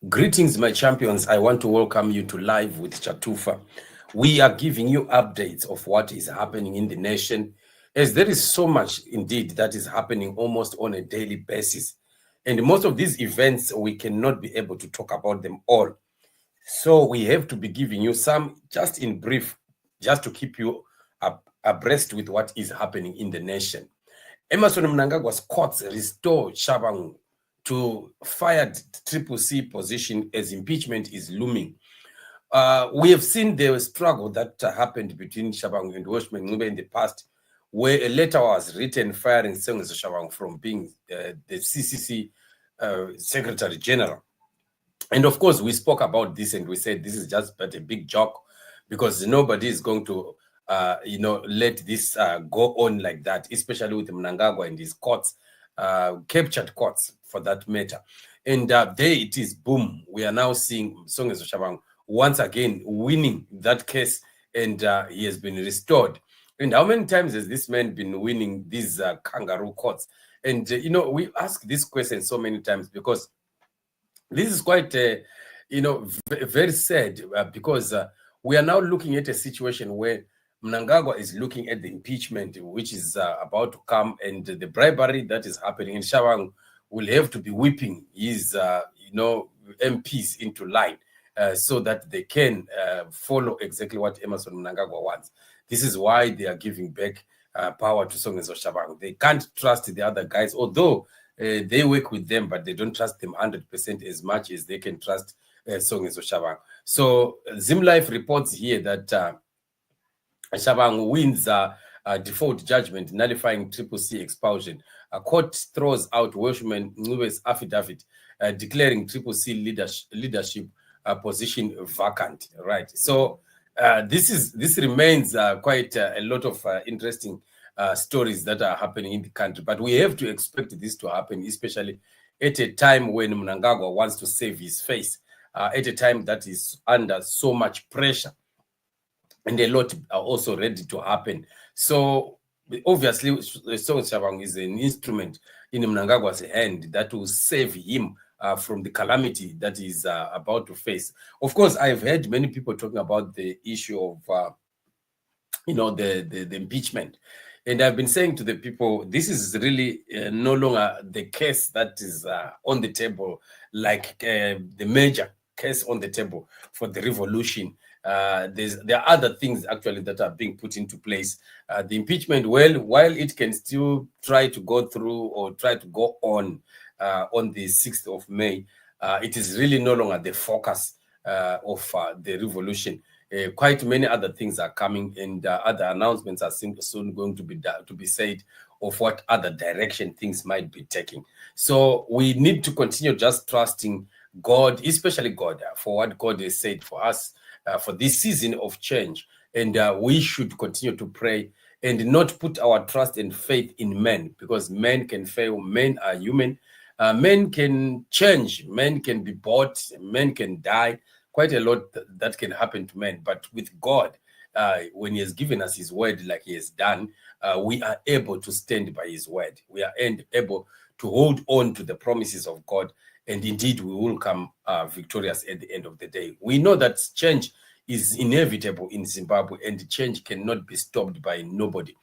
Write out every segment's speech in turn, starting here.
Greetings, my champions. I want to welcome you to Live with Chatufa. We are giving you updates of what is happening in the nation, as there is so much indeed that is happening almost on a daily basis. And most of these events, we cannot be able to talk about them all. So we have to be giving you some, just in brief, just to keep you abreast with what is happening in the nation. Emerson Mnangagwa's courts restore Tshabangu to fired Triple C position as impeachment is looming. We have seen the struggle that happened between Tshabangu and Washman Ngube in the past, where a letter was written firing Tshabangu from being the CCC Secretary General. And of course, we spoke about this and we said this is just but a big joke because nobody is going to let this go on like that, especially with Mnangagwa and his courts, captured courts for that matter. And there it is, boom. We are now seeing Tshabangu once again winning that case, and he has been restored. And how many times has this man been winning these kangaroo courts? And, we ask this question so many times because this is quite, very sad because we are now looking at a situation where Mnangagwa is looking at the impeachment, which is about to come, and the bribery that is happening in Tshabangu will have to be whipping his, MPs into line so that they can follow exactly what Emerson Mnangagwa wants. This is why they are giving back power to Tshabangu. They can't trust the other guys, although they work with them, but they don't trust them 100% as much as they can trust Tshabangu. So ZimLife reports here that Tshabangu wins a default judgment nullifying Triple C expulsion. A court throws out Welshman Ngube's affidavit declaring Triple C leadership position vacant. Right. So this remains quite a lot of interesting stories that are happening in the country. But we have to expect this to happen, especially at a time when Mnangagwa wants to save his face, at a time that is under so much pressure. And a lot are also ready to happen. So obviously, Tshabangu is an instrument in Mnangagwa's hand that will save him from the calamity that is about to face. Of course, I've heard many people talking about the issue of, the impeachment. And I've been saying to the people, this is really no longer the case that is on the table, like the major case on the table for the revolution. There are other things actually that are being put into place. The impeachment, well, while it can still try to go through or try to go on the 6th of May, it is really no longer the focus of the revolution. Quite many other things are coming, and other announcements are soon going to be said of what other direction things might be taking. So we need to continue just trusting God, especially God, for what God has said for us for this season of change. And we should continue to pray and not put our trust and faith in men, because men can fail. Men are human. Men can change. Men can be bought. Men can die. Quite a lot that can happen to men. But with God, when he has given us his word like he has done, we are able to stand by his word. We are able to hold on to the promises of God. And indeed, we will come victorious at the end of the day. We know that change is inevitable in Zimbabwe, and change cannot be stopped by nobody.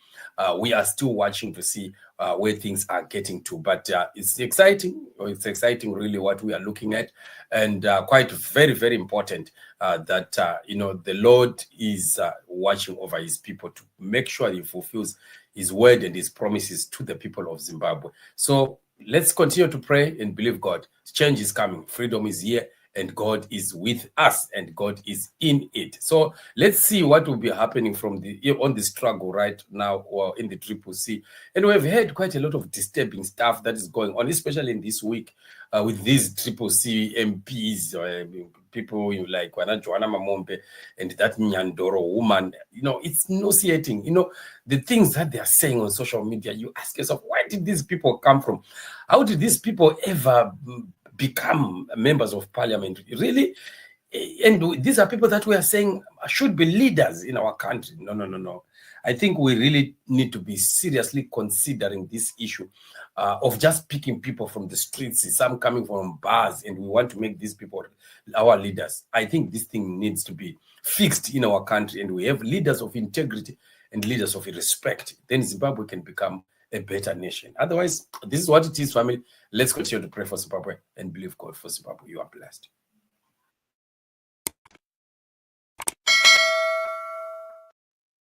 We are still watching to see where things are getting to. But it's exciting. It's exciting, really, what we are looking at. And quite very, very important that, the Lord is watching over his people to make sure he fulfills his word and his promises to the people of Zimbabwe. So let's continue to pray and believe God. Change is coming. Freedom is here. And God is with us, and God is in it. So let's see what will be happening on the struggle right now, or in the Triple C. And we've heard quite a lot of disturbing stuff that is going on, especially in this week with these Triple C MPs, people like Joanna Mamombe and that Nyandoro woman. It's nauseating. The things that they are saying on social media. You ask yourself, where did these people come from? How did these people ever become members of parliament? Really, And these are people that we are saying should be leaders in our country. No. I think we really need to be seriously considering this issue of just picking people from the streets, some coming from bars, and we want to make these people our leaders. I think this thing needs to be fixed in our country, and we have leaders of integrity and leaders of respect. Then Zimbabwe can become a better nation. Otherwise, this is what it is, family. Let's continue to pray for Zimbabwe and believe God for Zimbabwe. You are blessed.